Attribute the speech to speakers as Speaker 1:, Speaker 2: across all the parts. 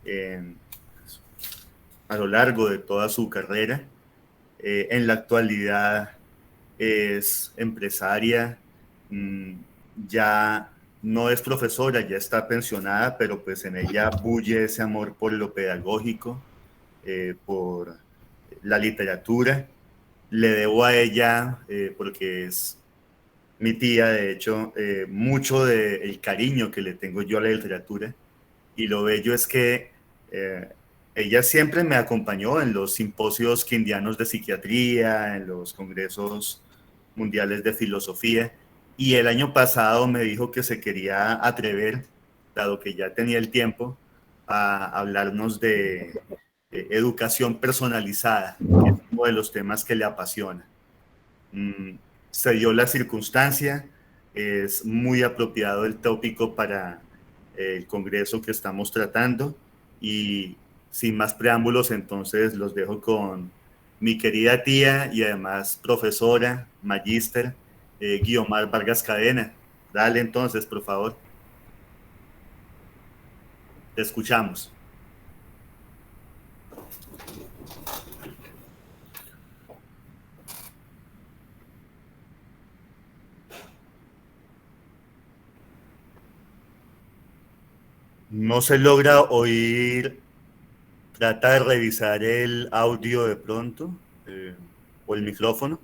Speaker 1: en- a lo largo de toda su carrera. En la actualidad es empresaria, mm, ya no es profesora, ya está pensionada, pero pues en ella bulle ese amor por lo pedagógico, por la literatura. Le debo a ella, porque es mi tía, de hecho, mucho del cariño que le tengo yo a la literatura. Y lo bello es que eh, ella siempre me acompañó en los simposios quindianos de psiquiatría, en los congresos mundiales de filosofía. Y el año pasado me dijo que se quería atrever, dado que ya tenía el tiempo, a hablarnos de educación personalizada, que es uno de los temas que le apasiona. Mm, Se dio la circunstancia, es muy apropiado el tópico para el congreso que estamos tratando y sin más preámbulos, entonces los dejo con mi querida tía y además profesora, magíster, Guiomar Vargas Cadena. Dale entonces, por favor, te escuchamos. No se logra oír. Trata de revisar el audio de pronto, o el micrófono.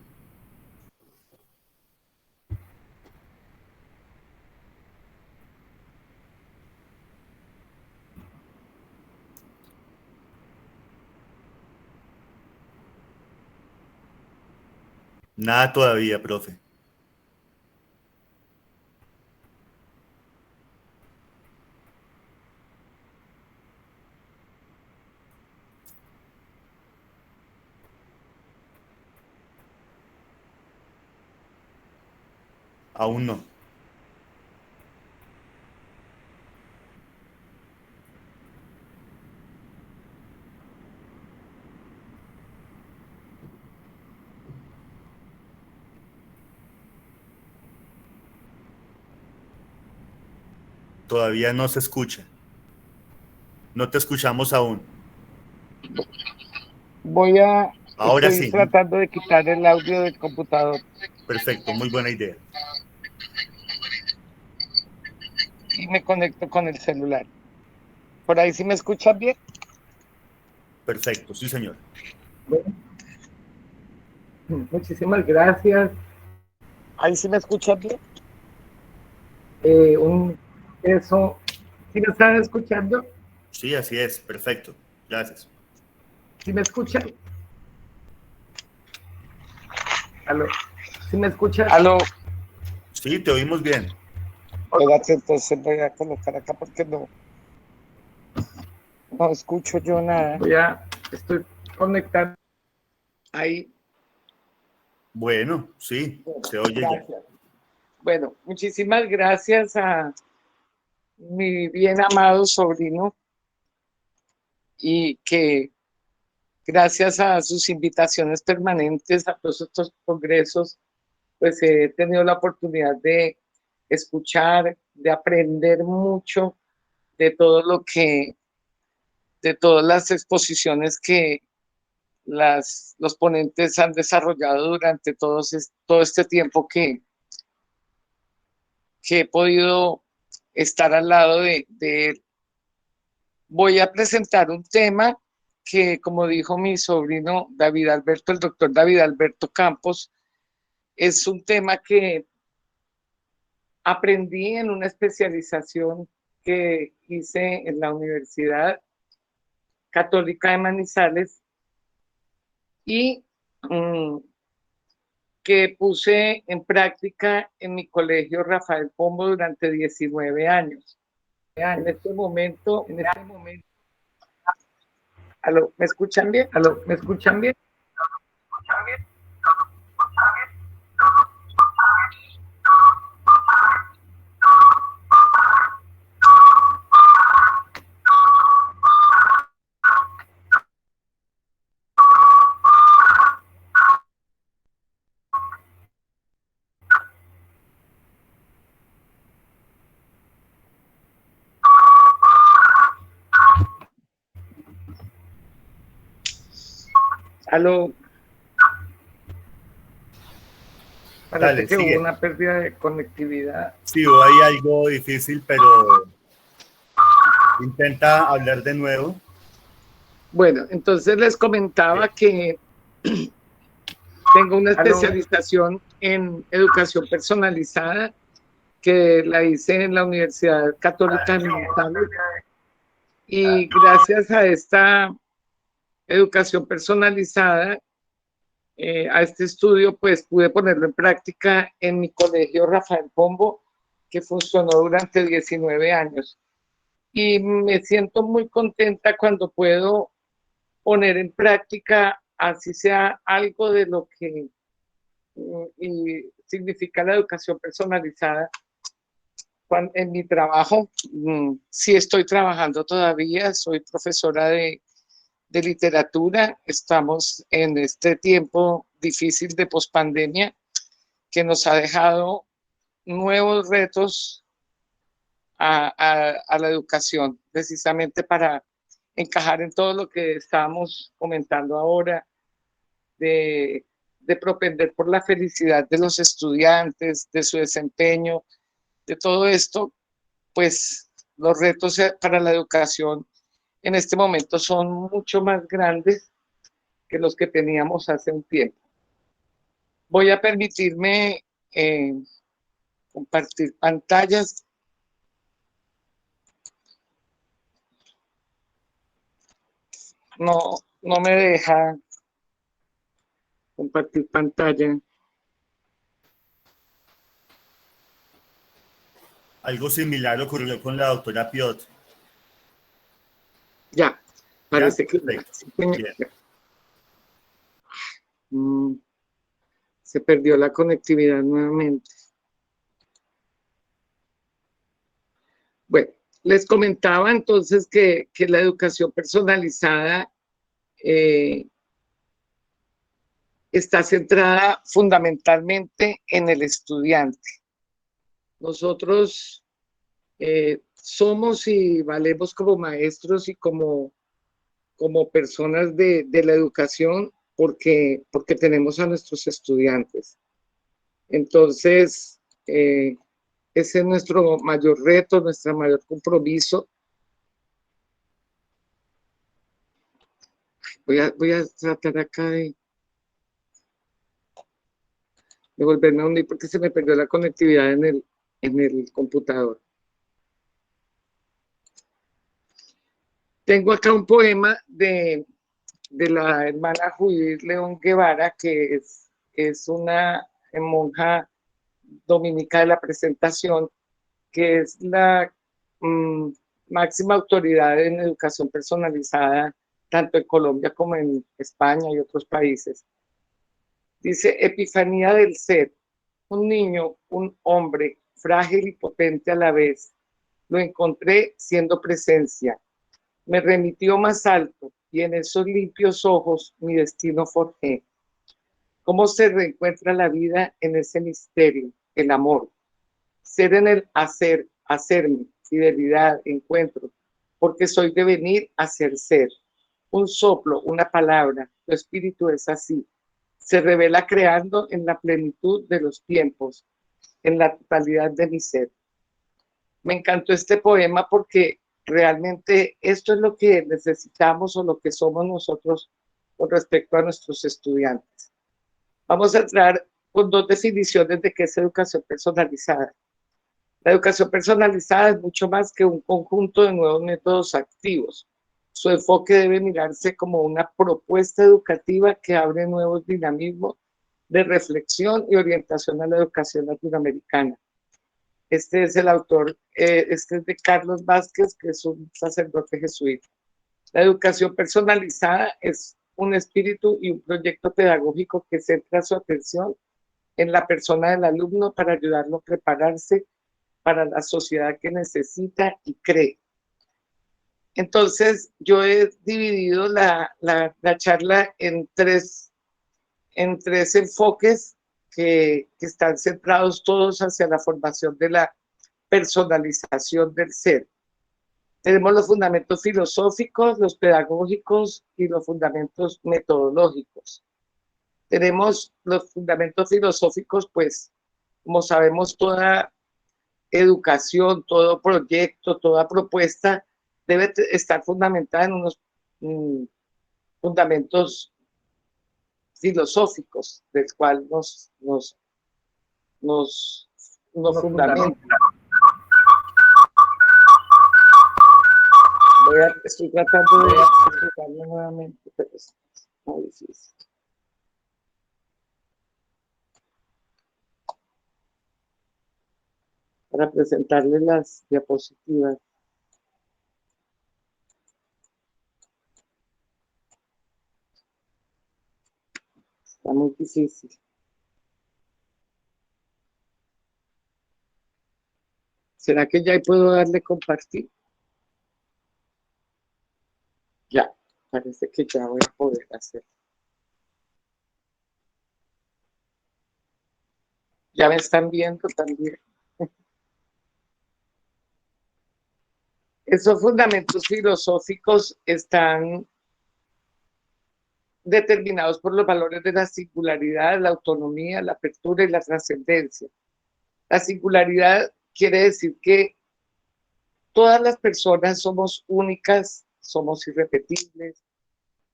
Speaker 1: Nada todavía, profe. Aún no. Todavía no se escucha. No te escuchamos aún. Ahora
Speaker 2: Estoy
Speaker 1: sí.
Speaker 2: tratando de quitar el audio del computador
Speaker 1: Perfecto, muy buena idea.
Speaker 2: y me conecto con el celular. ¿Por ahí sí me escuchan bien?
Speaker 1: Perfecto, sí, señor.
Speaker 2: Bueno, muchísimas gracias. ¿Ahí sí me escuchan bien? Eso, ¿sí me están escuchando?
Speaker 1: Sí, así es. Perfecto. Gracias.
Speaker 2: ¿Sí me escuchan? ¿Aló? ¿Sí me escuchan? ¿Aló?
Speaker 1: Sí, te oímos bien.
Speaker 2: Espérate, entonces voy a colocar acá porque no escucho yo nada. Estoy conectando. Ahí,
Speaker 1: Bueno, sí, se oye ya.
Speaker 2: gracias. Bueno, muchísimas gracias a mi bien amado sobrino y que gracias a sus invitaciones permanentes a todos estos congresos, pues he tenido la oportunidad de escuchar, de aprender mucho de todo de todas las exposiciones que los ponentes han desarrollado durante todo este tiempo que he podido estar al lado de él. Voy a presentar un tema que, como dijo mi sobrino David Alberto, el doctor David Alberto Campos, es un tema que aprendí en una especialización que hice en la Universidad Católica de Manizales y que puse en práctica en mi colegio Rafael Pombo durante 19 años. En este momento, ¿aló? ¿Me escuchan bien? ¿Aló? ¿Me escuchan bien? Aló, parece
Speaker 1: Dale,
Speaker 2: que hubo
Speaker 1: sigue.
Speaker 2: una pérdida de conectividad.
Speaker 1: Sí, hubo ahí algo difícil, pero intenta hablar de nuevo.
Speaker 2: Bueno, entonces les comentaba que tengo una especialización en educación personalizada que la hice en la Universidad Católica de Manizales, y gracias a esta educación personalizada, a este estudio, pues pude ponerlo en práctica en mi colegio Rafael Pombo, que funcionó durante 19 años. Y me siento muy contenta cuando puedo poner en práctica, así sea algo de lo que y significa la educación personalizada. En mi trabajo, sí estoy trabajando todavía, soy profesora de literatura. Estamos en este tiempo difícil de pospandemia que nos ha dejado nuevos retos a la educación, precisamente para encajar en todo lo que estábamos comentando ahora, de, de propender por la felicidad de los estudiantes, de su desempeño, de todo esto. Pues los retos para la educación en este momento son mucho más grandes que los que teníamos hace un tiempo. Voy a permitirme compartir pantallas. No, no me deja compartir pantalla.
Speaker 1: Algo similar ocurrió con la doctora Piot.
Speaker 2: Ya,
Speaker 1: ¿Ya?
Speaker 2: parece que
Speaker 1: Perfecto. Bien.
Speaker 2: Se perdió la conectividad nuevamente. Bueno, les comentaba entonces que la educación personalizada está centrada fundamentalmente en el estudiante. Nosotros somos y valemos como maestros y como personas de la educación porque tenemos a nuestros estudiantes. Entonces, ese es nuestro mayor reto, nuestro mayor compromiso. Voy a tratar acá de volverme a unir porque se me perdió la conectividad en el computador. Tengo acá un poema de la hermana Judith León Guevara, que es una monja dominica de la Presentación, que es la máxima autoridad en educación personalizada, tanto en Colombia como en España y otros países. Dice: Epifanía del ser, un niño, un hombre, frágil y potente a la vez. Lo encontré siendo presencia. Me remitió más alto y en esos limpios ojos mi destino forjé. ¿Cómo se reencuentra la vida en ese misterio, el amor? Ser en el hacer, hacerme, fidelidad, encuentro, porque soy de venir a ser. Un soplo, una palabra, tu espíritu es así. Se revela creando en la plenitud de los tiempos, en la totalidad de mi ser. Me encantó este poema porque realmente esto es lo que necesitamos o lo que somos nosotros con respecto a nuestros estudiantes. Vamos a entrar con dos definiciones de qué es educación personalizada. La educación personalizada es mucho más que un conjunto de nuevos métodos activos. Su enfoque debe mirarse como una propuesta educativa que abre nuevos dinamismos de reflexión y orientación a la educación latinoamericana. Este es el autor, este es de Carlos Vázquez, que es un sacerdote jesuita. La educación personalizada es un espíritu y un proyecto pedagógico que centra su atención en la persona del alumno para ayudarlo a prepararse para la sociedad que necesita y cree. Entonces, yo he dividido la charla en tres enfoques que están centrados todos hacia la formación de la personalización del ser. Tenemos los fundamentos filosóficos, los pedagógicos y los fundamentos metodológicos. Tenemos los fundamentos filosóficos, pues, como sabemos, toda educación, todo proyecto, toda propuesta debe estar fundamentada en unos fundamentos filosóficos, del cual nos fundamenta. Estoy tratando de explicarlo nuevamente, pero es muy difícil. Para presentarles las diapositivas. Está muy difícil. ¿Será que ya puedo darle compartir? Ya, parece que ya voy a poder hacerlo. Ya me están viendo también. Esos fundamentos filosóficos están determinados por los valores de la singularidad, la autonomía, la apertura y la trascendencia. La singularidad quiere decir que todas las personas somos únicas, somos irrepetibles,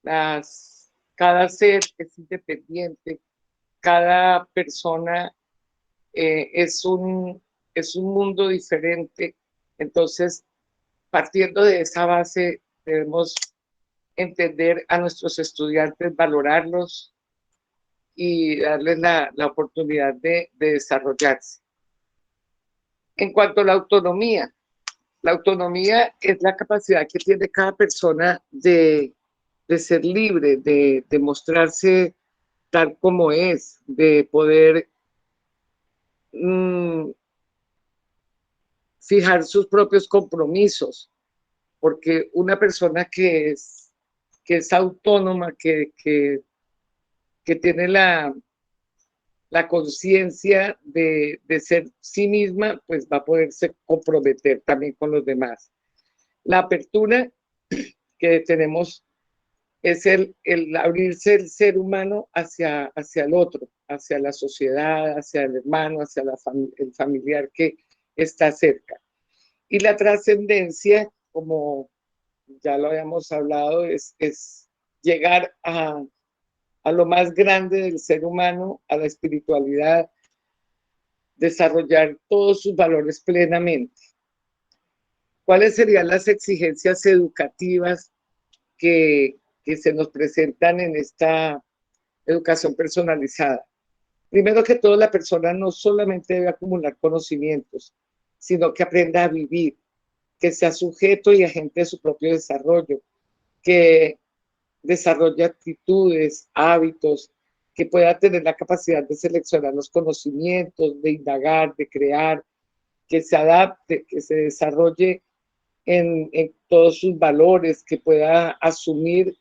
Speaker 2: cada ser es independiente, cada persona es un mundo diferente. Entonces, partiendo de esa base, debemos entender a nuestros estudiantes, valorarlos y darles la oportunidad de desarrollarse. En cuanto a la autonomía es la capacidad que tiene cada persona de ser libre, de mostrarse tal como es, de poder fijar sus propios compromisos, porque una persona que es autónoma, que tiene la conciencia de ser sí misma, pues va a poderse comprometer también con los demás. La apertura que tenemos es el abrirse el ser humano hacia el otro, hacia la sociedad, hacia el hermano, hacia el familiar que está cerca. Y la trascendencia, como ya lo habíamos hablado, es llegar a lo más grande del ser humano, a la espiritualidad, desarrollar todos sus valores plenamente. ¿Cuáles serían las exigencias educativas que se nos presentan en esta educación personalizada? Primero que todo, la persona no solamente debe acumular conocimientos, sino que aprenda a vivir, que sea sujeto y agente de su propio desarrollo, que desarrolle actitudes, hábitos, que pueda tener la capacidad de seleccionar los conocimientos, de indagar, de crear, que se adapte, que se desarrolle en todos sus valores, que pueda asumir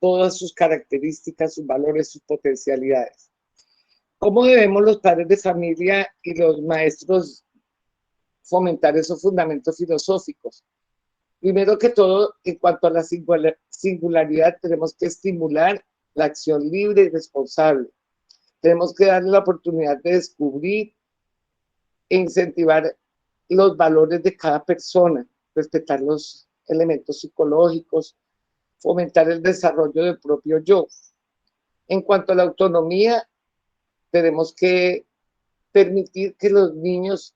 Speaker 2: todas sus características, sus valores, sus potencialidades. ¿Cómo debemos los padres de familia y los maestros fomentar esos fundamentos filosóficos? Primero que todo, en cuanto a la singularidad, tenemos que estimular la acción libre y responsable. Tenemos que darle la oportunidad de descubrir e incentivar los valores de cada persona, respetar los elementos psicológicos, fomentar el desarrollo del propio yo. En cuanto a la autonomía, tenemos que permitir que los niños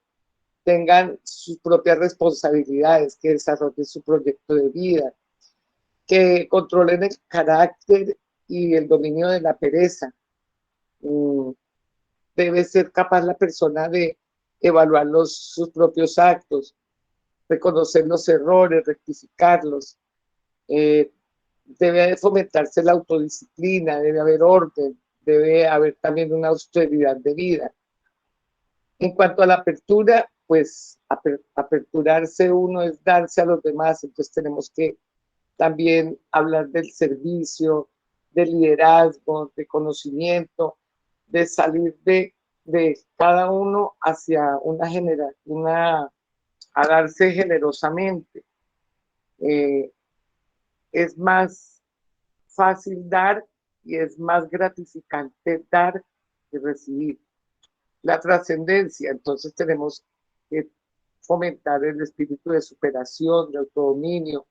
Speaker 2: tengan sus propias responsabilidades, que desarrollen su proyecto de vida, que controlen el carácter y el dominio de la pereza. Debe ser capaz la persona de evaluar sus propios actos, reconocer los errores, rectificarlos. Debe fomentarse la autodisciplina, debe haber orden, debe haber también una austeridad de vida. En cuanto a la apertura, pues aperturarse uno es darse a los demás, entonces tenemos que también hablar del servicio, del liderazgo, de conocimiento, de salir de cada uno hacia a darse generosamente. Eh, es más fácil dar y es más gratificante dar que recibir. La trascendencia, entonces tenemos que fomentar el espíritu de superación, de autodominio,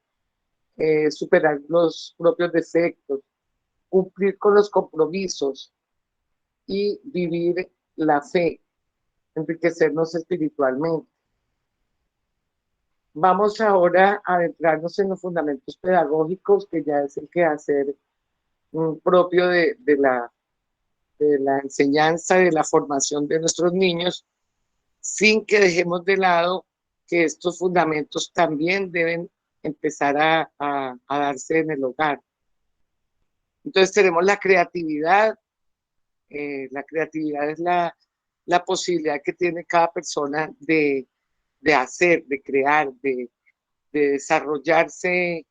Speaker 2: superar los propios defectos, cumplir con los compromisos y vivir la fe, enriquecernos espiritualmente. Vamos ahora a adentrarnos en los fundamentos pedagógicos, que ya es el quehacer propio de la enseñanza, de la formación de nuestros niños, sin que dejemos de lado que estos fundamentos también deben empezar a darse en el hogar. Entonces tenemos la creatividad. La creatividad es la posibilidad que tiene cada persona de hacer, de crear, de desarrollarse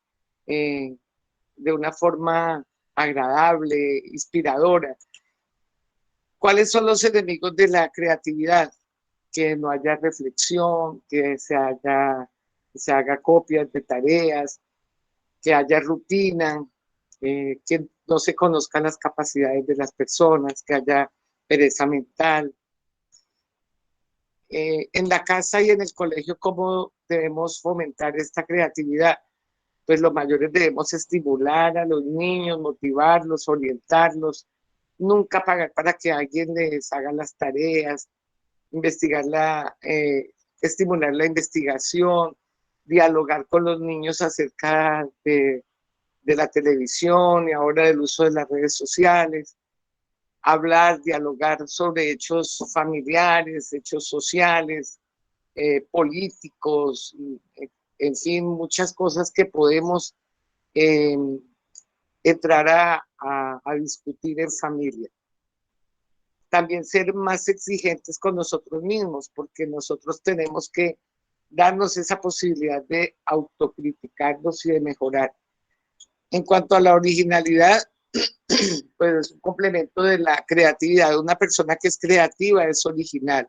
Speaker 2: de una forma agradable, inspiradora. ¿Cuáles son los enemigos de la creatividad? Que no haya reflexión, que se haga copias de tareas, que haya rutina, que no se conozcan las capacidades de las personas, que haya pereza mental. En la casa y en el colegio, ¿cómo debemos fomentar esta creatividad? Pues los mayores debemos estimular a los niños, motivarlos, orientarlos, nunca pagar para que alguien les haga las tareas, investigar estimular la investigación, dialogar con los niños acerca de la televisión y ahora del uso de las redes sociales, hablar, dialogar sobre hechos familiares, hechos sociales, políticos, en fin, muchas cosas que podemos eh, entrar a discutir en familia. También ser más exigentes con nosotros mismos, porque nosotros tenemos que darnos esa posibilidad de autocriticarnos y de mejorar. En cuanto a la originalidad, pues es un complemento de la creatividad. Una persona que es creativa es original.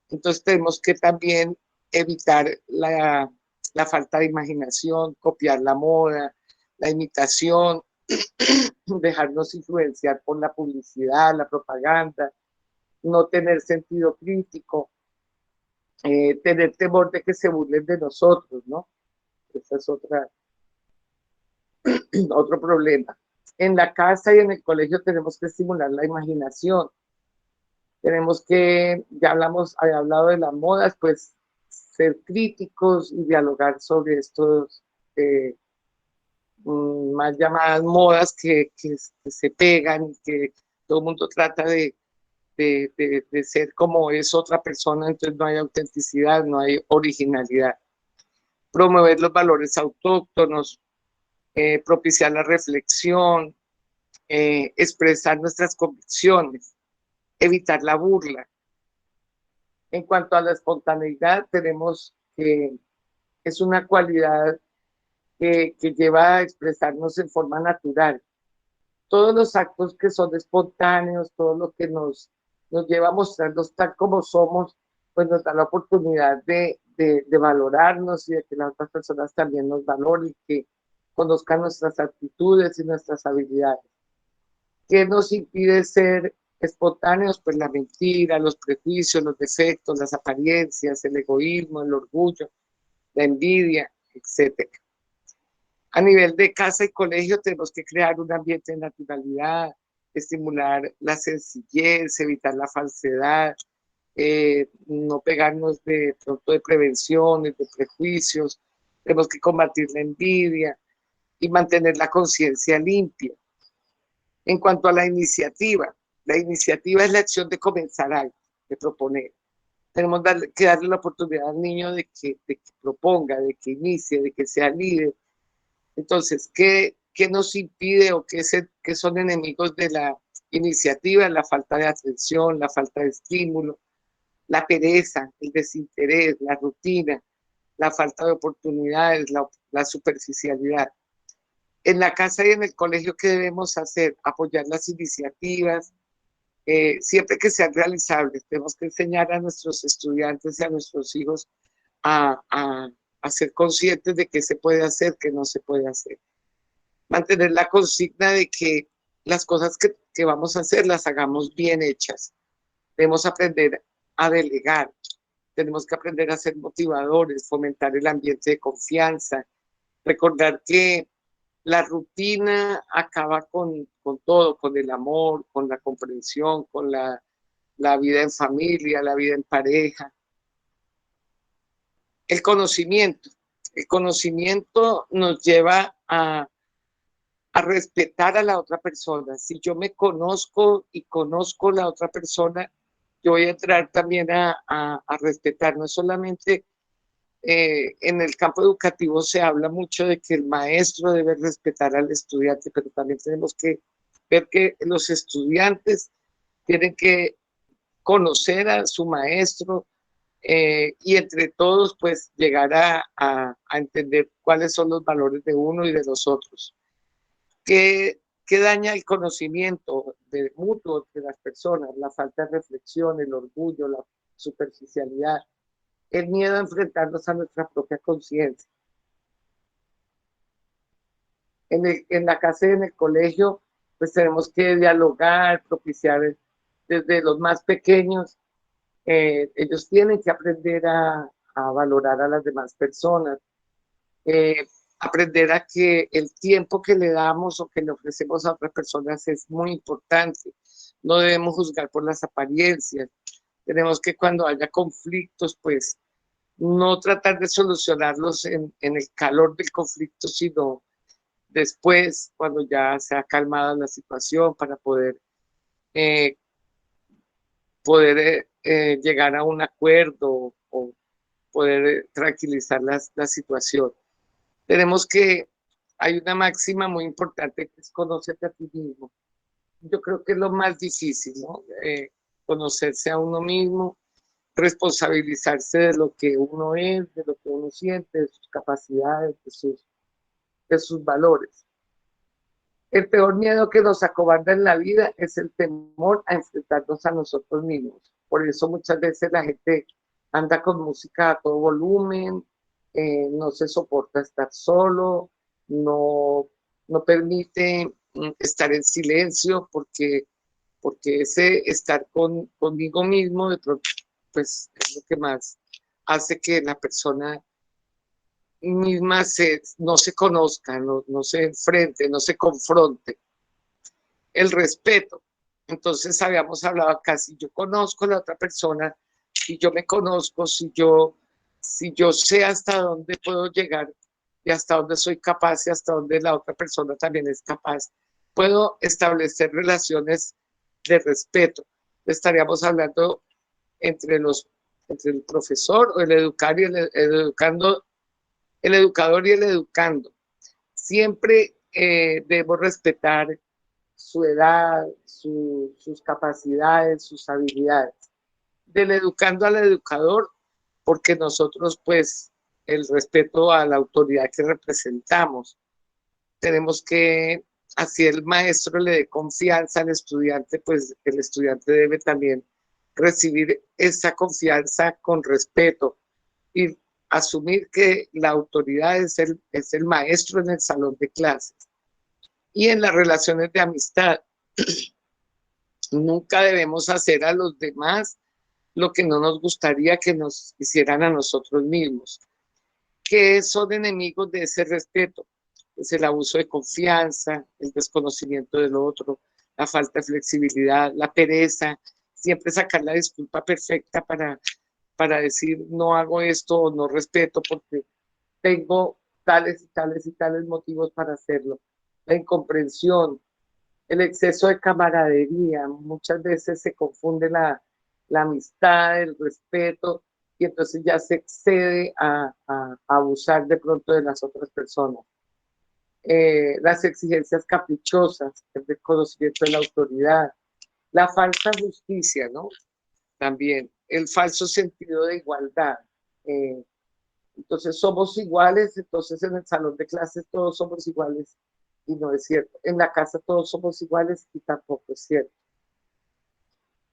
Speaker 2: Entonces tenemos que también evitar la falta de imaginación, copiar la moda, la imitación, dejarnos influenciar por la publicidad, la propaganda, no tener sentido crítico, tener temor de que se burlen de nosotros, ¿no? Esa es otro problema. En la casa y en el colegio tenemos que estimular la imaginación. Tenemos que, ya había hablado de las modas, pues ser críticos y dialogar sobre estos más llamadas modas que se pegan, que todo el mundo trata de ser como es otra persona, entonces no hay autenticidad, no hay originalidad. Promover los valores autóctonos, propiciar la reflexión, expresar nuestras convicciones, evitar la burla. En cuanto a la espontaneidad, tenemos que es una cualidad que lleva a expresarnos en forma natural. Todos los actos que son espontáneos, todo lo que nos lleva a mostrarnos tal como somos, pues nos da la oportunidad de valorarnos y de que las otras personas también nos valoren, que conozcan nuestras actitudes y nuestras habilidades. ¿Qué nos impide ser espontáneos? Pues la mentira, los prejuicios, los defectos, las apariencias, el egoísmo, el orgullo, la envidia, etcétera. A nivel de casa y colegio tenemos que crear un ambiente de naturalidad, estimular la sencillez, evitar la falsedad, no pegarnos de pronto de prevenciones, de prejuicios. Tenemos que combatir la envidia y mantener la conciencia limpia. En cuanto a la iniciativa es la acción de comenzar algo, de proponer. Tenemos que darle la oportunidad al niño de que proponga, de que inicie, de que sea líder. Entonces, ¿qué nos impide o qué son enemigos de la iniciativa? La falta de atención, la falta de estímulo, la pereza, el desinterés, la rutina, la falta de oportunidades, la superficialidad. En la casa y en el colegio, ¿qué debemos hacer? Apoyar las iniciativas, siempre que sean realizables. Tenemos que enseñar a nuestros estudiantes y a nuestros hijos a a ser conscientes de qué se puede hacer, qué no se puede hacer. Mantener la consigna de que las cosas que vamos a hacer las hagamos bien hechas. Debemos aprender a delegar, tenemos que aprender a ser motivadores, fomentar el ambiente de confianza, recordar que la rutina acaba con todo, con el amor, con la comprensión, con la vida en familia, la vida en pareja. El conocimiento. El conocimiento nos lleva a respetar a la otra persona. Si yo me conozco y conozco a la otra persona, yo voy a entrar también a respetar. No solamente en el campo educativo se habla mucho de que el maestro debe respetar al estudiante, pero también tenemos que ver que los estudiantes tienen que conocer a su maestro, y entre todos pues llegar a entender cuáles son los valores de uno y de los otros. ¿Qué daña el conocimiento de mutuo de las personas? La falta de reflexión, el orgullo, la superficialidad, el miedo a enfrentarnos a nuestra propia conciencia. En la casa y en el colegio, pues tenemos que dialogar, propiciar desde los más pequeños. Ellos tienen que aprender a valorar a las demás personas, eh, aprender a que el tiempo que le damos o que le ofrecemos a otras personas es muy importante. No debemos juzgar por las apariencias. Tenemos que cuando haya conflictos, pues no tratar de solucionarlos en el calor del conflicto, sino después, cuando ya se ha calmado la situación, para eh, poder llegar a un acuerdo o poder tranquilizar la situación. Tenemos que, hay una máxima muy importante que es conócete a ti mismo. Yo creo que es lo más difícil, ¿no? Conocerse a uno mismo, responsabilizarse de lo que uno es, de lo que uno siente, de sus capacidades, de sus valores. El peor miedo que nos acobarda en la vida es el temor a enfrentarnos a nosotros mismos. Por eso muchas veces la gente anda con música a todo volumen, no se soporta estar solo, no, no permite estar en silencio porque ese estar conmigo mismo de pronto pues es lo que más hace que la persona misma no se conozca, no se enfrente, no se confronte. El respeto. Entonces habíamos hablado acá, si yo conozco a la otra persona, si yo me conozco, si yo sé hasta dónde puedo llegar y hasta dónde soy capaz y hasta dónde la otra persona también es capaz, puedo establecer relaciones de respeto. Estaríamos hablando entre el profesor o el educador y el educando, el educador y el educando. Siempre debemos respetar su edad, sus capacidades, sus habilidades. Del educando al educador, porque nosotros, pues, el respeto a la autoridad que representamos. Tenemos que, así el maestro le dé confianza al estudiante, pues el estudiante debe también recibir esa confianza con respeto y asumir que la autoridad es el maestro en el salón de clases. Y en las relaciones de amistad, nunca debemos hacer a los demás lo que no nos gustaría que nos hicieran a nosotros mismos. ¿Qué son enemigos de ese respeto? Pues el abuso de confianza, el desconocimiento del otro, la falta de flexibilidad, la pereza, siempre sacar la disculpa perfecta para decir no hago esto o no respeto porque tengo tales y tales y tales motivos para hacerlo. La incomprensión, el exceso de camaradería, muchas veces se confunde la amistad, el respeto, y entonces ya se excede a abusar de pronto de las otras personas. Las exigencias caprichosas, el desconocimiento de la autoridad, la falsa justicia, ¿no? También el falso sentido de igualdad. Eh, entonces somos iguales, entonces en el salón de clases todos somos iguales y no es cierto. En la casa todos somos iguales y tampoco es cierto.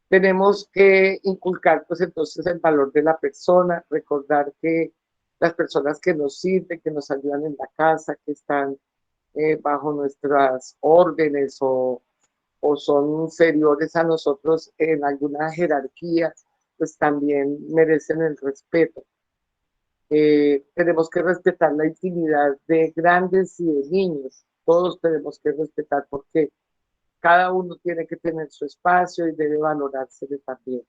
Speaker 2: Tenemos que inculcar pues entonces el valor de la persona, recordar que las personas que nos sirven, que nos ayudan en la casa, que están bajo nuestras órdenes o son inferiores a nosotros en alguna jerarquía, pues también merecen el respeto. Tenemos que respetar la intimidad de grandes y de niños. Todos tenemos que respetar porque cada uno tiene que tener su espacio y debe valorarse también.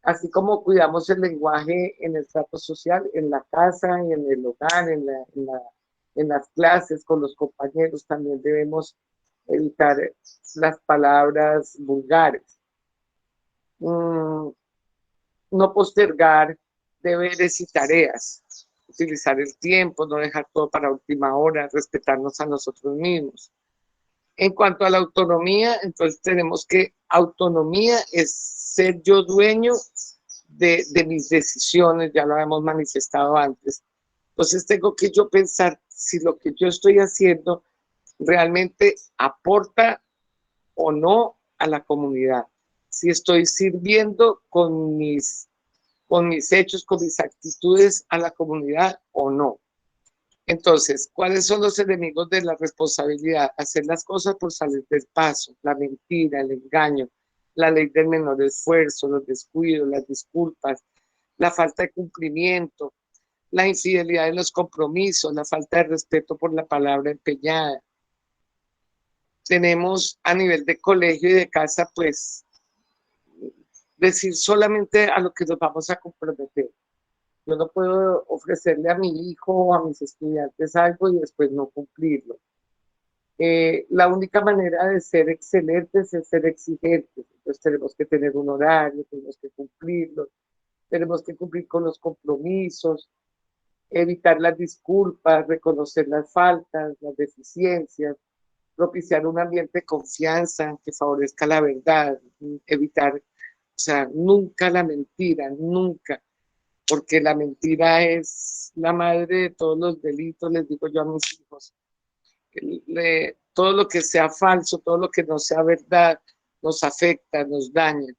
Speaker 2: Así como cuidamos el lenguaje en el trato social, en la casa, en el hogar, en las clases, con los compañeros, también debemos evitar las palabras vulgares. No postergar deberes y tareas, utilizar el tiempo, no dejar todo para última hora, respetarnos a nosotros mismos. En cuanto a la autonomía, entonces tenemos que autonomía es ser yo dueño de mis decisiones, ya lo hemos manifestado antes. Entonces tengo que yo pensar si lo que yo estoy haciendo realmente aporta o no a la comunidad, si estoy sirviendo con mis hechos, con mis actitudes a la comunidad o no. Entonces, ¿cuáles son los enemigos de la responsabilidad? Hacer las cosas por salir del paso, la mentira, el engaño, la ley del menor esfuerzo, los descuidos, las disculpas, la falta de cumplimiento, la infidelidad en los compromisos, la falta de respeto por la palabra empeñada. Tenemos a nivel de colegio y de casa, pues, decir solamente a lo que nos vamos a comprometer. Yo no puedo ofrecerle a mi hijo o a mis estudiantes algo y después no cumplirlo. La única manera de ser excelentes es ser exigentes. Entonces tenemos que tener un horario, tenemos que cumplirlo, tenemos que cumplir con los compromisos, evitar las disculpas, reconocer las faltas, las deficiencias, propiciar un ambiente de confianza que favorezca la verdad, evitar, o sea, nunca la mentira, nunca, porque la mentira es la madre de todos los delitos, les digo yo a mis hijos. Todo lo que sea falso, todo lo que no sea verdad, nos afecta, nos daña.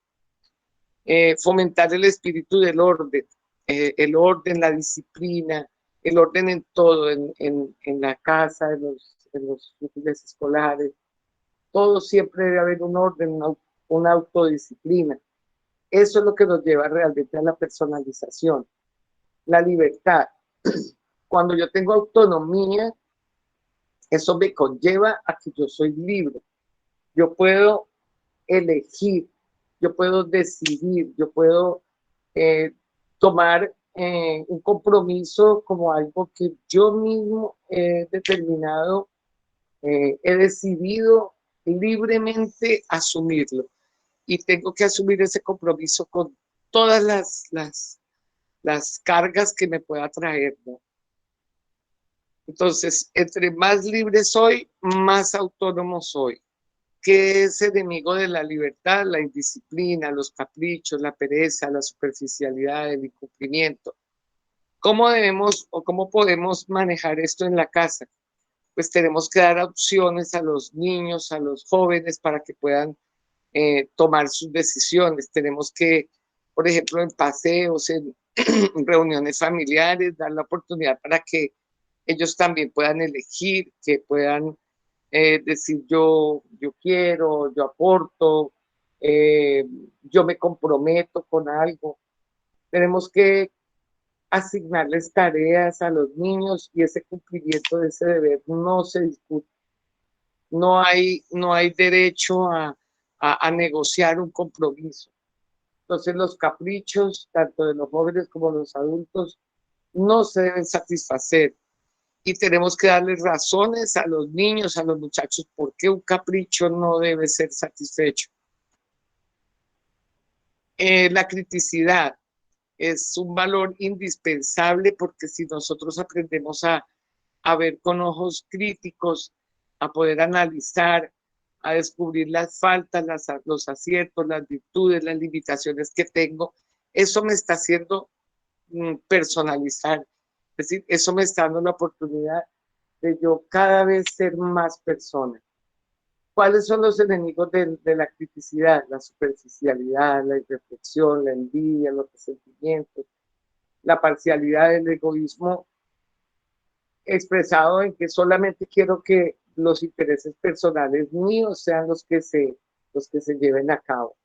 Speaker 2: Fomentar el espíritu del orden, el orden, la disciplina, el orden en todo, en la casa, en los útiles escolares. Todo siempre debe haber un orden, una autodisciplina. Eso es lo que nos lleva realmente a la personalización, la libertad. Cuando yo tengo autonomía, eso me conlleva a que yo soy libre. Yo puedo elegir, yo puedo decidir, yo puedo tomar un compromiso como algo que yo mismo he determinado, he decidido libremente asumirlo. Y tengo que asumir ese compromiso con todas las cargas que me pueda traer, ¿no? Entonces, entre más libre soy, más autónomo soy. ¿Qué es enemigo de la libertad? La indisciplina, los caprichos, la pereza, la superficialidad, el incumplimiento. ¿Cómo debemos o cómo podemos manejar esto en la casa? Pues tenemos que dar opciones a los niños, a los jóvenes para que puedan tomar sus decisiones. Tenemos que, por ejemplo, en paseos, en reuniones familiares, dar la oportunidad para que ellos también puedan elegir, que puedan decir yo quiero, yo aporto, yo me comprometo con algo. Tenemos que asignarles tareas a los niños y ese cumplimiento de ese deber no se discute. No hay derecho a negociar un compromiso. Entonces los caprichos, tanto de los jóvenes como de los adultos, no se deben satisfacer. Y tenemos que darles razones a los niños, a los muchachos, por qué un capricho no debe ser satisfecho. La criticidad es un valor indispensable porque si nosotros aprendemos a ver con ojos críticos, a poder analizar, a descubrir las faltas, los aciertos, las virtudes, las limitaciones que tengo, eso me está haciendo personalizar. Es decir, eso me está dando la oportunidad de yo cada vez ser más persona. ¿Cuáles son los enemigos de la criticidad? La superficialidad, la irreflexión, la envidia, los resentimientos, la parcialidad, el egoísmo expresado en que solamente quiero que los intereses personales míos sean los que se lleven a cabo.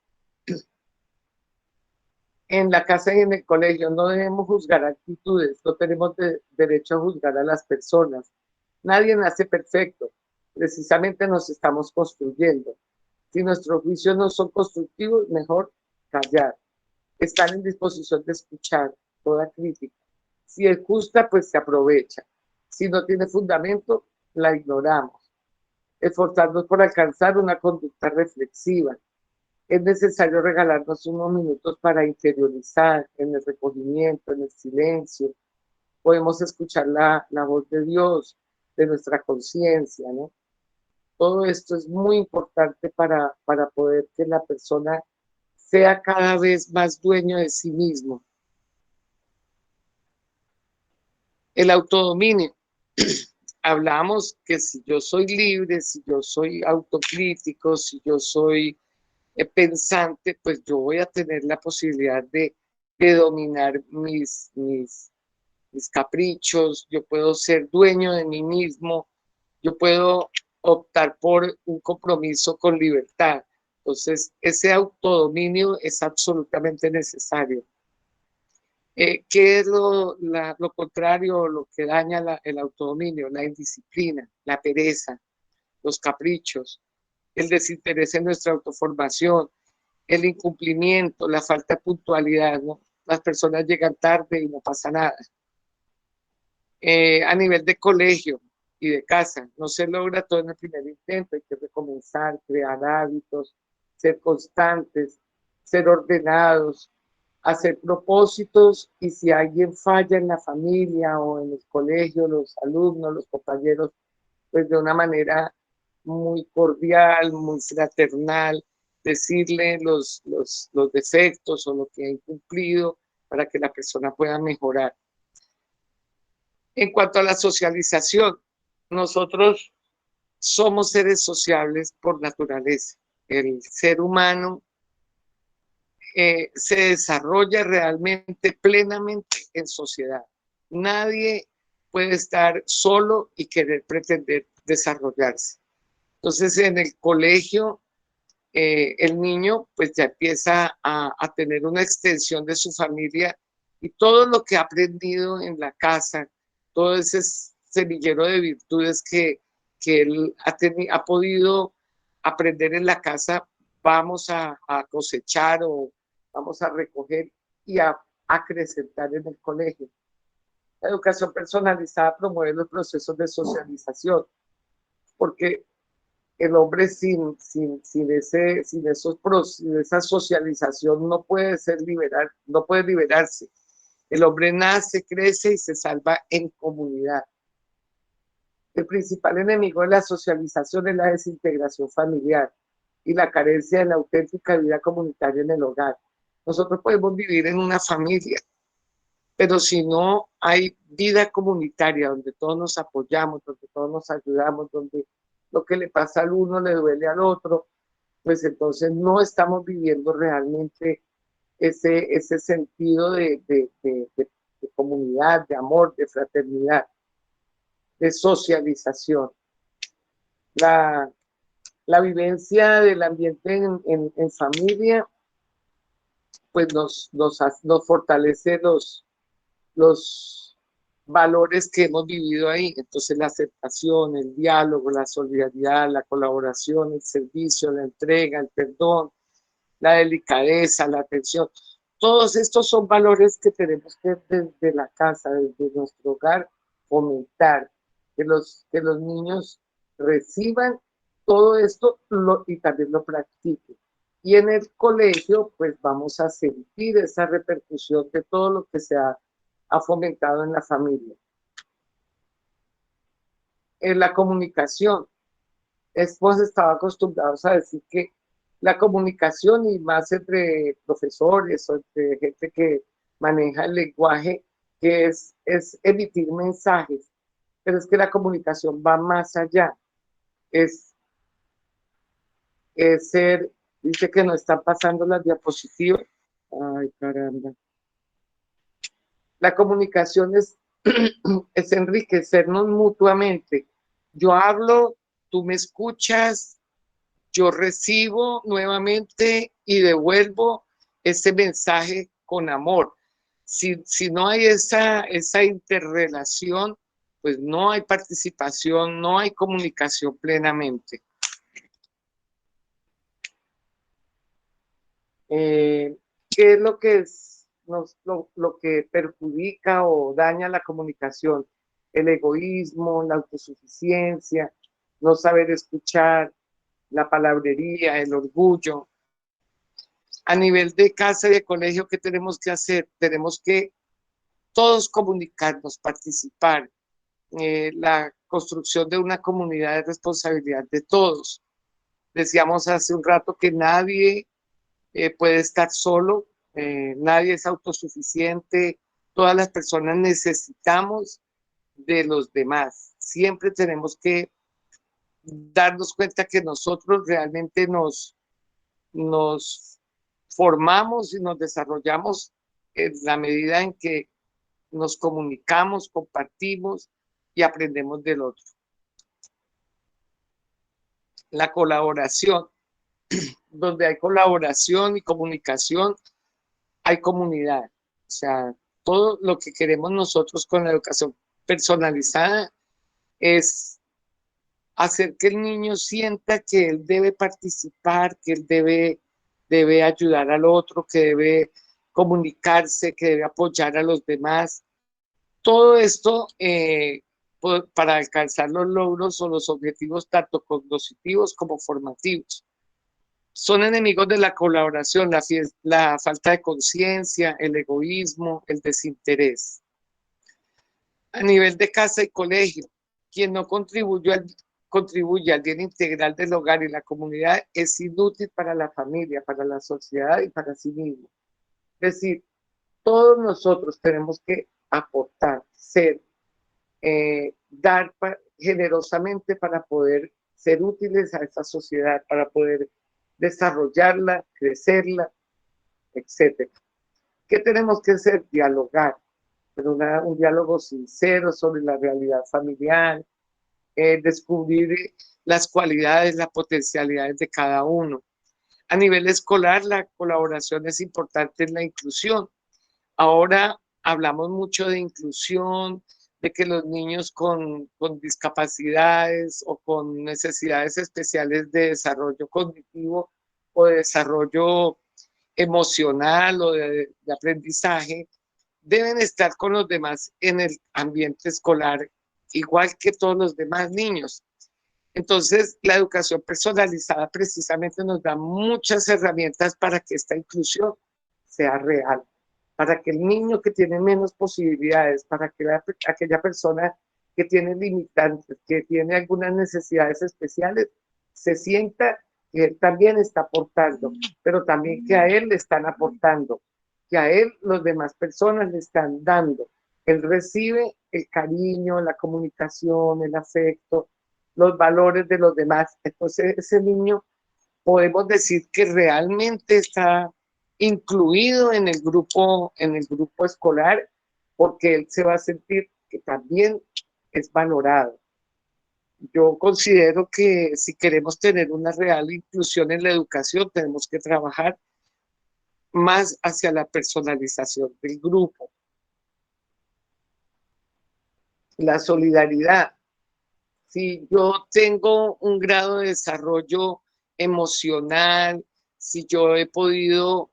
Speaker 2: En la casa y en el colegio no debemos juzgar actitudes, no tenemos derecho a juzgar a las personas. Nadie nace perfecto, precisamente nos estamos construyendo. Si nuestros juicios no son constructivos, mejor callar. Estar en disposición de escuchar toda crítica. Si es justa, pues se aprovecha. Si no tiene fundamento, la ignoramos. Esforzarnos por alcanzar una conducta reflexiva. Es necesario regalarnos unos minutos para interiorizar en el recogimiento, en el silencio. Podemos escuchar la voz de Dios, de nuestra conciencia, ¿no? Todo esto es muy importante para poder que la persona sea cada vez más dueño de sí mismo. El autodominio. Hablamos que si yo soy libre, si yo soy autocrítico, si yo soy pensante, pues yo voy a tener la posibilidad de dominar mis caprichos, yo puedo ser dueño de mí mismo, yo puedo optar por un compromiso con libertad. Entonces, ese autodominio es absolutamente necesario. ¿Qué es lo contrario, lo que daña el autodominio? La indisciplina, la pereza, los caprichos, el desinterés en nuestra autoformación, el incumplimiento, la falta de puntualidad, ¿no? Las personas llegan tarde y no pasa nada. A nivel de colegio y de casa, no se logra todo en el primer intento, hay que recomenzar, crear hábitos, ser constantes, ser ordenados, hacer propósitos, y si alguien falla en la familia o en el colegio, los alumnos, los compañeros, pues de una manera muy cordial, muy fraternal, decirle los defectos o lo que ha incumplido para que la persona pueda mejorar. En cuanto a la socialización, nosotros somos seres sociables por naturaleza. El ser humano se desarrolla realmente plenamente en sociedad. Nadie puede estar solo y querer pretender desarrollarse. Entonces, en el colegio, el niño pues ya empieza a tener una extensión de su familia, y todo lo que ha aprendido en la casa, todo ese semillero de virtudes que él ha podido aprender en la casa, vamos a cosechar o vamos a recoger y a acrecentar en el colegio. La educación personalizada promueve los procesos de socialización, porque el hombre sin esa socialización no puede no puede liberarse. El hombre nace, crece y se salva en comunidad. El principal enemigo de la socialización es la desintegración familiar y la carencia de la auténtica vida comunitaria en el hogar. Nosotros podemos vivir en una familia, pero si no hay vida comunitaria donde todos nos apoyamos, donde todos nos ayudamos, donde lo que le pasa al uno le duele al otro, pues entonces no estamos viviendo realmente ese sentido de comunidad, de amor, de fraternidad, de socialización. La, la vivencia del ambiente en familia, pues nos fortalece los valores que hemos vivido ahí. Entonces, la aceptación, el diálogo, la solidaridad, la colaboración, el servicio, la entrega, el perdón, la delicadeza, la atención. Todos estos son valores que tenemos que desde la casa, desde nuestro hogar, fomentar, que los niños reciban todo esto y también lo practiquen. Y en el colegio, pues vamos a sentir esa repercusión de todo lo que se ha fomentado en la familia. En la comunicación, pues estaba acostumbrados a decir que la comunicación, y más entre profesores o entre gente que maneja el lenguaje, que es emitir mensajes, pero es que la comunicación va más allá, es, es ser, dice que no están pasando las diapositivas, ay caramba, La comunicación es, es enriquecernos mutuamente. Yo hablo, tú me escuchas, yo recibo nuevamente y devuelvo ese mensaje con amor. Si no hay esa interrelación, pues no hay participación, no hay comunicación plenamente. ¿Qué es lo que lo que perjudica o daña la comunicación? El egoísmo, la autosuficiencia, no saber escuchar, la palabrería, el orgullo. A nivel de casa y de colegio, ¿qué tenemos que hacer? Tenemos que todos comunicarnos, participar. La construcción de una comunidad de responsabilidad de todos. Decíamos hace un rato que nadie puede estar solo, nadie es autosuficiente, todas las personas necesitamos de los demás. Siempre tenemos que darnos cuenta que nosotros realmente nos formamos y nos desarrollamos en la medida en que nos comunicamos, compartimos y aprendemos del otro. La colaboración, donde hay colaboración y comunicación, hay comunidad. O sea, todo lo que queremos nosotros con la educación personalizada es hacer que el niño sienta que él debe participar, que él debe ayudar al otro, que debe comunicarse, que debe apoyar a los demás. Todo esto para alcanzar los logros o los objetivos tanto cognitivos como formativos. Son enemigos de la colaboración, la falta de conciencia, el egoísmo, el desinterés. A nivel de casa y colegio, quien no contribuye al bien integral del hogar y la comunidad es inútil para la familia, para la sociedad y para sí mismo. Es decir, todos nosotros tenemos que aportar, dar generosamente para poder ser útiles a esta sociedad, para poder desarrollarla, crecerla, etc. ¿Qué tenemos que hacer? Dialogar, pero un diálogo sincero sobre la realidad familiar, descubrir las cualidades, las potencialidades de cada uno. A nivel escolar, la colaboración es importante en la inclusión. Ahora hablamos mucho de inclusión, de que los niños con discapacidades o con necesidades especiales de desarrollo cognitivo o de desarrollo emocional o de aprendizaje deben estar con los demás en el ambiente escolar, igual que todos los demás niños. Entonces, la educación personalizada precisamente nos da muchas herramientas para que esta inclusión sea real, para que el niño que tiene menos posibilidades, para que aquella persona que tiene limitantes, que tiene algunas necesidades especiales, se sienta que él también está aportando, pero también que a él le están aportando, que a él los demás personas le están dando. Él recibe el cariño, la comunicación, el afecto, los valores de los demás. Entonces ese niño podemos decir que realmente está incluido en el grupo escolar, porque él se va a sentir que también es valorado. Yo considero que si queremos tener una real inclusión en la educación, tenemos que trabajar más hacia la personalización del grupo. La solidaridad. Si yo tengo un grado de desarrollo emocional, si yo he podido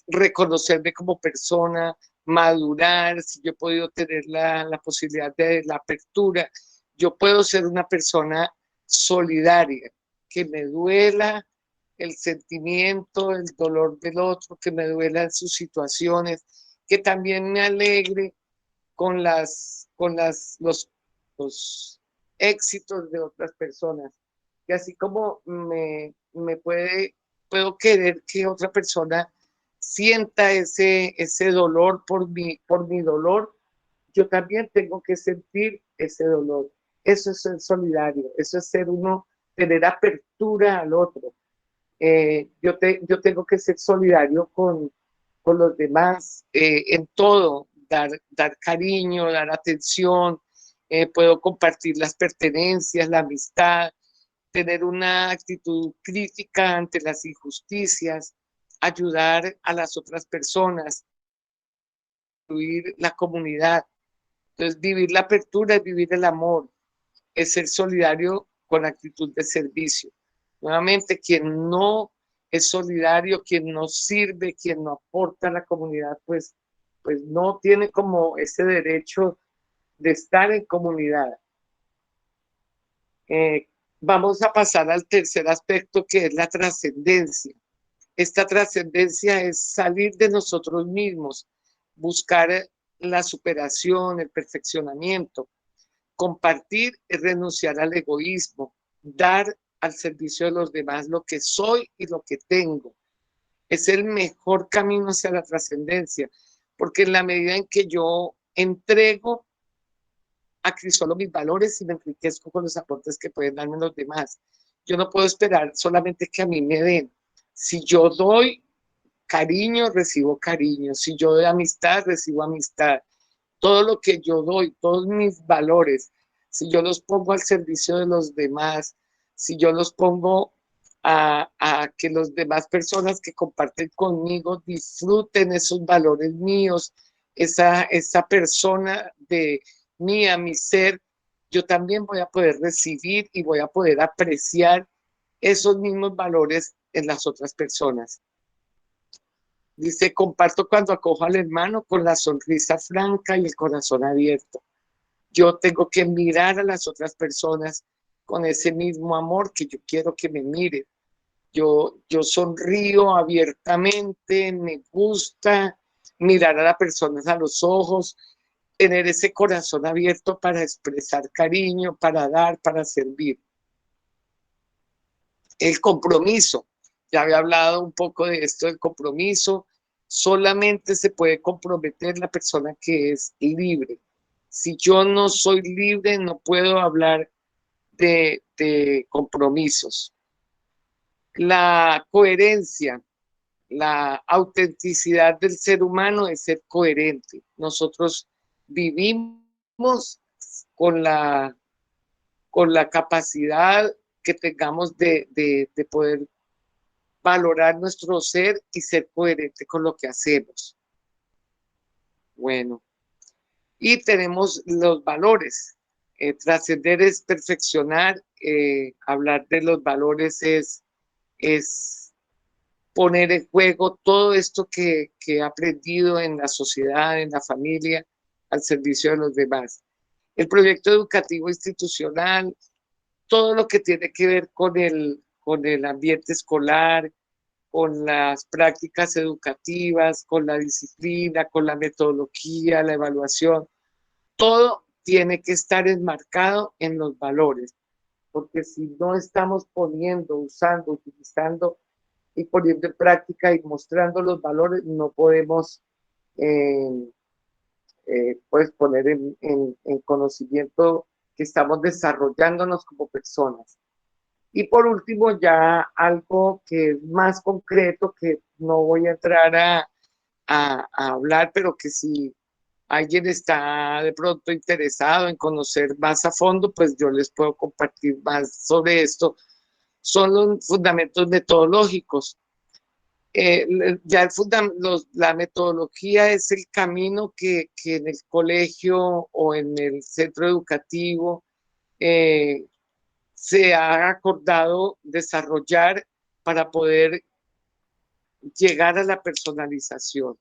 Speaker 2: reconocerme como persona, madurar, si yo he podido tener la posibilidad de la apertura, yo puedo ser una persona solidaria, que me duela el sentimiento, el dolor del otro, que me duelan sus situaciones, que también me alegre con los éxitos de otras personas. Y así como puedo querer que otra persona sienta ese dolor por mi dolor, yo también tengo que sentir ese dolor. Eso es ser solidario, eso es tener apertura al otro. Yo tengo que ser solidario con los demás en todo. dar cariño, dar atención, puedo compartir las pertenencias, la amistad, tener una actitud crítica ante las injusticias, ayudar a las otras personas, incluir la comunidad. Entonces, vivir la apertura es vivir el amor, es ser solidario con actitud de servicio. Nuevamente, quien no es solidario, quien no sirve, quien no aporta a la comunidad, pues no tiene como ese derecho de estar en comunidad. Vamos a pasar al tercer aspecto, que es la trascendencia. Esta trascendencia es salir de nosotros mismos, buscar la superación, el perfeccionamiento. Compartir es renunciar al egoísmo, dar al servicio de los demás lo que soy y lo que tengo. Es el mejor camino hacia la trascendencia, porque en la medida en que yo entrego a Crisolo mis valores y me enriquezco con los aportes que pueden darme los demás. Yo no puedo esperar solamente que a mí me den. Si yo doy cariño, recibo cariño. Si yo doy amistad, recibo amistad. Todo lo que yo doy, todos mis valores, si yo los pongo al servicio de los demás, si yo los pongo a que las demás personas que comparten conmigo disfruten esos valores míos, esa persona de mía, mi ser, yo también voy a poder recibir y voy a poder apreciar esos mismos valores en las otras personas. Dice, comparto cuando acojo al hermano con la sonrisa franca y el corazón abierto. Yo tengo que mirar a las otras personas con ese mismo amor que yo quiero que me miren. Yo sonrío abiertamente, me gusta mirar a las personas a los ojos, tener ese corazón abierto para expresar cariño, para dar, para servir. El compromiso. Ya había hablado un poco de esto del compromiso. Solamente se puede comprometer la persona que es libre. Si yo no soy libre, no puedo hablar de compromisos. La coherencia, la autenticidad del ser humano es ser coherente. Nosotros vivimos con la capacidad que tengamos de poder valorar nuestro ser y ser coherente con lo que hacemos. Bueno, y tenemos los valores. Trascender es perfeccionar, hablar de los valores es poner en juego todo esto que he aprendido en la sociedad, en la familia, al servicio de los demás. El proyecto educativo institucional, todo lo que tiene que ver con el ambiente escolar, con las prácticas educativas, con la disciplina, con la metodología, la evaluación, todo tiene que estar enmarcado en los valores, porque si no estamos poniendo, usando, utilizando y poniendo en práctica y mostrando los valores, no podemos pues poner en conocimiento que estamos desarrollándonos como personas. Y por último, ya algo que es más concreto, que no voy a entrar a hablar, pero que si alguien está de pronto interesado en conocer más a fondo, pues yo les puedo compartir más sobre esto. Son los fundamentos metodológicos. Ya la metodología es el camino que en el colegio o en el centro educativo se ha acordado desarrollar para poder llegar a la personalización.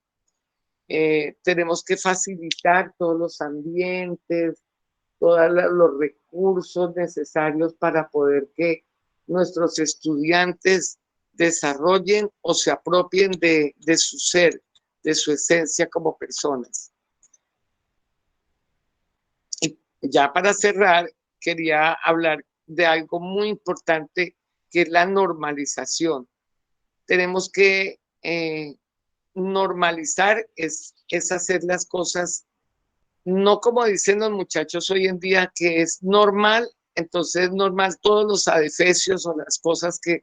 Speaker 2: Tenemos que facilitar todos los ambientes, todos los recursos necesarios para poder que nuestros estudiantes desarrollen o se apropien de su ser, de su esencia como personas. Y ya para cerrar, quería hablar de algo muy importante, que es la normalización. Tenemos que normalizar, es hacer las cosas, no como dicen los muchachos hoy en día, que es normal, entonces es normal todos los adefesios o las cosas que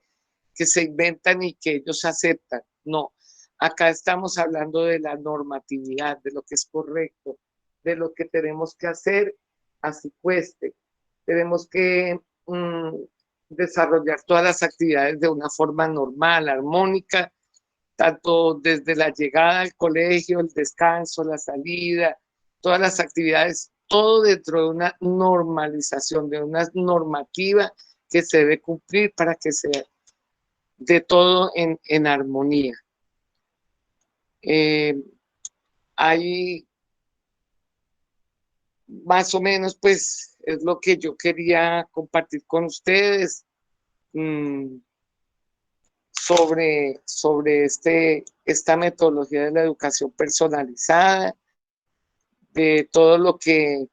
Speaker 2: se inventan y que ellos aceptan. No, Acá estamos hablando de la normatividad, de lo que es correcto, de lo que tenemos que hacer, así cueste. Tenemos que desarrollar todas las actividades de una forma normal, armónica, tanto desde la llegada al colegio, el descanso, la salida, todas las actividades, todo dentro de una normalización, de una normativa que se debe cumplir para que sea de todo en armonía. Ahí más o menos pues es lo que yo quería compartir con ustedes sobre esta metodología de la educación personalizada, de todo lo que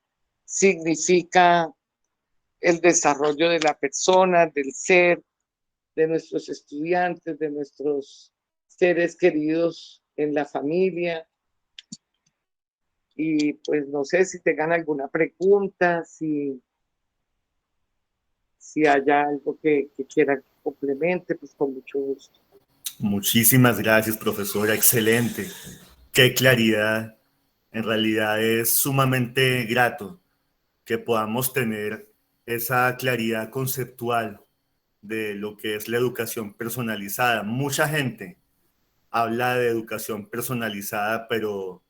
Speaker 2: significa el desarrollo de la persona, del ser, de nuestros estudiantes, de nuestros seres queridos en la familia. Y pues no sé si tengan alguna pregunta, si haya algo que quieran que complemente, pues con mucho gusto.
Speaker 1: Muchísimas gracias, profesora. Excelente. Qué claridad. En realidad es sumamente grato que podamos tener esa claridad conceptual de lo que es la educación personalizada. Mucha gente habla de educación personalizada, pero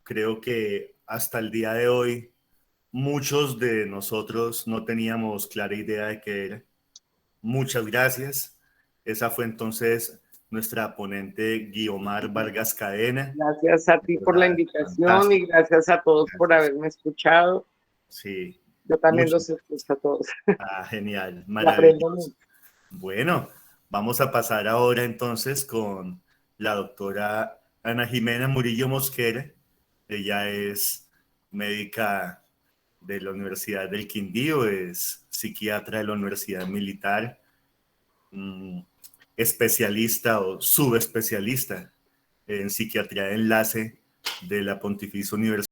Speaker 1: creo que hasta el día de hoy muchos de nosotros no teníamos clara idea de qué era. Muchas gracias. Esa fue entonces nuestra ponente Guiomar Vargas Cadena.
Speaker 2: Gracias a ti por la
Speaker 1: ¿Verdad?
Speaker 2: invitación y
Speaker 1: Fantástico.
Speaker 2: gracias a todos por
Speaker 1: Gracias.
Speaker 2: haberme escuchado.
Speaker 1: Sí,
Speaker 2: Yo también
Speaker 1: mucho.
Speaker 2: los escucho a todos
Speaker 1: Genial,
Speaker 2: y aprendo
Speaker 1: maravilloso.
Speaker 2: mucho.
Speaker 1: Bueno, vamos a pasar ahora entonces con la doctora Ana Jimena Murillo Mosquera. Ella es médica de la Universidad del Quindío, es psiquiatra de la Universidad Militar, especialista o subespecialista en psiquiatría de enlace de la Pontificia Universidad